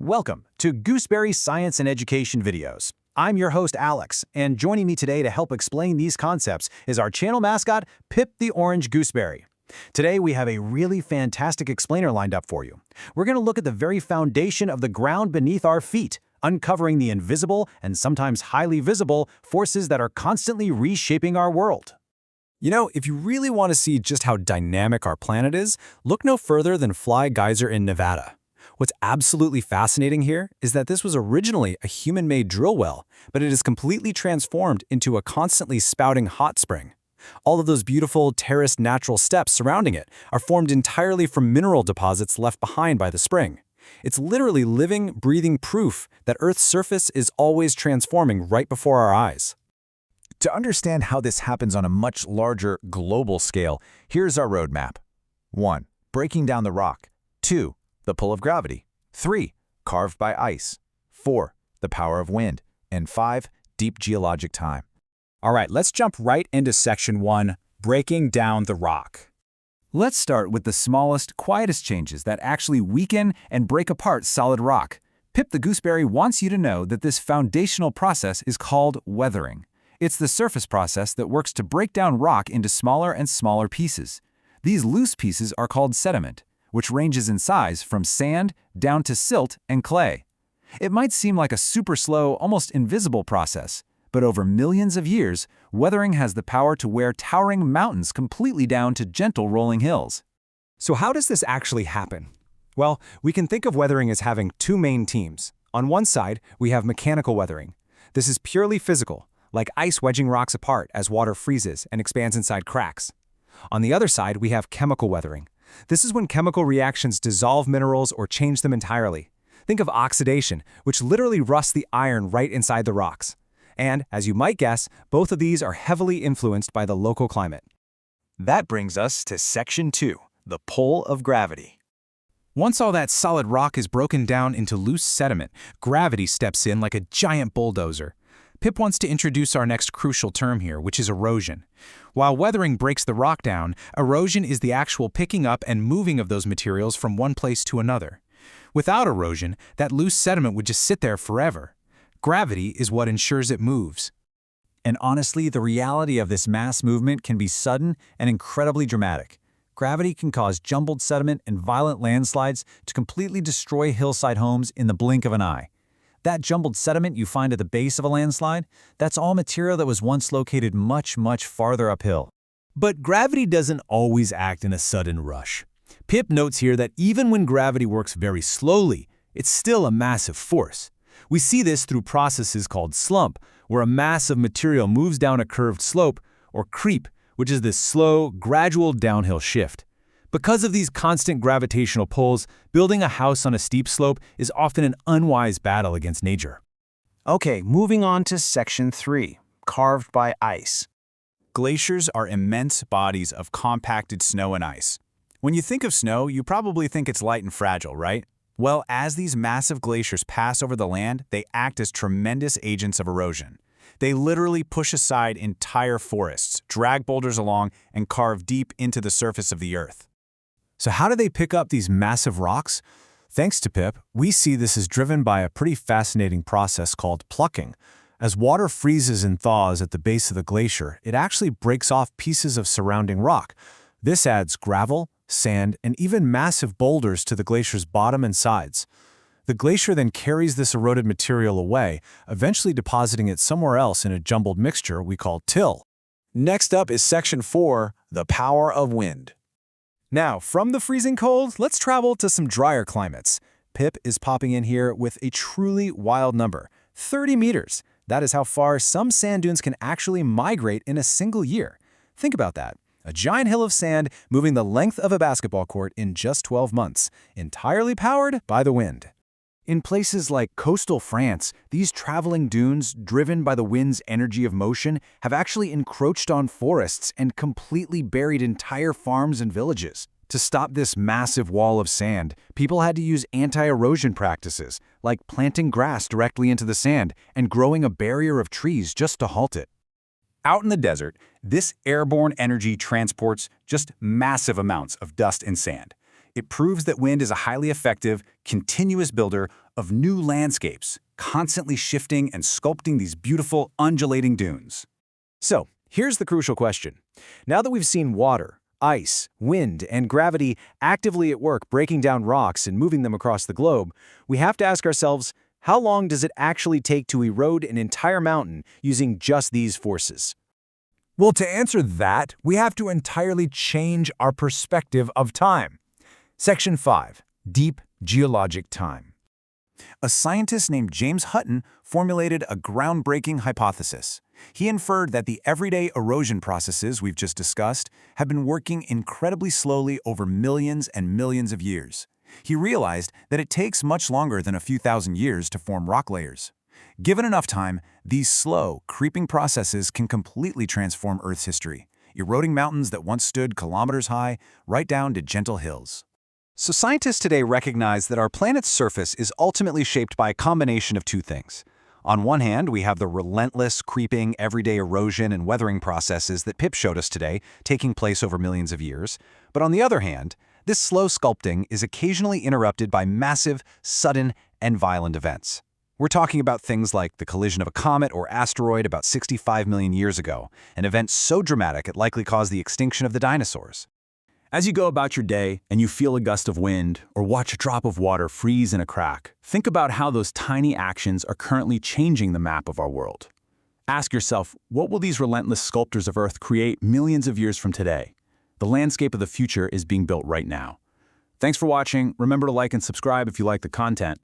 Welcome to Gooseberry Science and Education videos. I'm your host, Alex, and joining me today to help explain these concepts is our channel mascot, Pip the Orange Gooseberry. Today, we have a really fantastic explainer lined up for you. We're going to look at the very foundation of the ground beneath our feet, uncovering the invisible and sometimes highly visible forces that are constantly reshaping our world. You know, if you really want to see just how dynamic our planet is, look no further than Fly Geyser in Nevada. What's absolutely fascinating here is that this was originally a human-made drill well, but it is completely transformed into a constantly spouting hot spring. All of those beautiful, terraced natural steps surrounding it are formed entirely from mineral deposits left behind by the spring. It's literally living, breathing proof that Earth's surface is always transforming right before our eyes. To understand how this happens on a much larger, global scale, here's our roadmap. 1. Breaking down the rock. 2. The pull of gravity. 3. Carved by ice. 4. The power of wind. And 5. Deep geologic time. All right, let's jump right into Section 1, Breaking Down the Rock. Let's start with the smallest, quietest changes that actually weaken and break apart solid rock. Pip the Gooseberry wants you to know that this foundational process is called weathering. It's the surface process that works to break down rock into smaller and smaller pieces. These loose pieces are called sediment, which ranges in size from sand down to silt and clay. It might seem like a super slow, almost invisible process, but over millions of years, weathering has the power to wear towering mountains completely down to gentle rolling hills. So how does this actually happen? Well, we can think of weathering as having two main teams. On one side, we have mechanical weathering. This is purely physical, like ice wedging rocks apart as water freezes and expands inside cracks. On the other side, we have chemical weathering. This is when chemical reactions dissolve minerals or change them entirely. Think of oxidation, which literally rusts the iron right inside the rocks. And, as you might guess, both of these are heavily influenced by the local climate. That brings us to Section 2, the pull of gravity. Once all that solid rock is broken down into loose sediment, gravity steps in like a giant bulldozer. Pip wants to introduce our next crucial term here, which is erosion. While weathering breaks the rock down, erosion is the actual picking up and moving of those materials from one place to another. Without erosion, that loose sediment would just sit there forever. Gravity is what ensures it moves. And honestly, the reality of this mass movement can be sudden and incredibly dramatic. Gravity can cause jumbled sediment and violent landslides to completely destroy hillside homes in the blink of an eye. That jumbled sediment you find at the base of a landslide, that's all material that was once located much, much farther uphill. But gravity doesn't always act in a sudden rush. Pip notes here that even when gravity works very slowly, it's still a massive force. We see this through processes called slump, where a mass of material moves down a curved slope, or creep, which is this slow, gradual downhill shift. Because of these constant gravitational pulls, building a house on a steep slope is often an unwise battle against nature. Okay, moving on to Section 3, Carved by ice. Glaciers are immense bodies of compacted snow and ice. When you think of snow, you probably think it's light and fragile, right? Well, as these massive glaciers pass over the land, they act as tremendous agents of erosion. They literally push aside entire forests, drag boulders along, and carve deep into the surface of the Earth. So how do they pick up these massive rocks? Thanks to Pip, we see this is driven by a pretty fascinating process called plucking. As water freezes and thaws at the base of the glacier, it actually breaks off pieces of surrounding rock. This adds gravel, sand, and even massive boulders to the glacier's bottom and sides. The glacier then carries this eroded material away, eventually depositing it somewhere else in a jumbled mixture we call till. Next up is Section 4, the power of wind. Now, from the freezing cold, let's travel to some drier climates. Pip is popping in here with a truly wild number, 30 meters. That is how far some sand dunes can actually migrate in a single year. Think about that. A giant hill of sand moving the length of a basketball court in just 12 months, entirely powered by the wind. In places like coastal France, these traveling dunes, driven by the wind's energy of motion, have actually encroached on forests and completely buried entire farms and villages. To stop this massive wall of sand, people had to use anti-erosion practices, like planting grass directly into the sand and growing a barrier of trees just to halt it. Out in the desert, this airborne energy transports just massive amounts of dust and sand. It proves that wind is a highly effective, continuous builder of new landscapes, constantly shifting and sculpting these beautiful, undulating dunes. So, here's the crucial question. Now that we've seen water, ice, wind, and gravity actively at work breaking down rocks and moving them across the globe, we have to ask ourselves, how long does it actually take to erode an entire mountain using just these forces? Well, to answer that, we have to entirely change our perspective of time. Section 5. Deep geologic time. A scientist named James Hutton formulated a groundbreaking hypothesis. He inferred that the everyday erosion processes we've just discussed have been working incredibly slowly over millions and millions of years. He realized that it takes much longer than a few thousand years to form rock layers. Given enough time, these slow, creeping processes can completely transform Earth's history, eroding mountains that once stood kilometers high right down to gentle hills. So scientists today recognize that our planet's surface is ultimately shaped by a combination of two things. On one hand, we have the relentless, creeping, everyday erosion and weathering processes that Pip showed us today, taking place over millions of years. But on the other hand, this slow sculpting is occasionally interrupted by massive, sudden, and violent events. We're talking about things like the collision of a comet or asteroid about 65 million years ago, an event so dramatic it likely caused the extinction of the dinosaurs. As you go about your day and you feel a gust of wind or watch a drop of water freeze in a crack, think about how those tiny actions are currently changing the map of our world. Ask yourself, what will these relentless sculptors of Earth create millions of years from today? The landscape of the future is being built right now. Thanks for watching. Remember to like and subscribe if you like the content.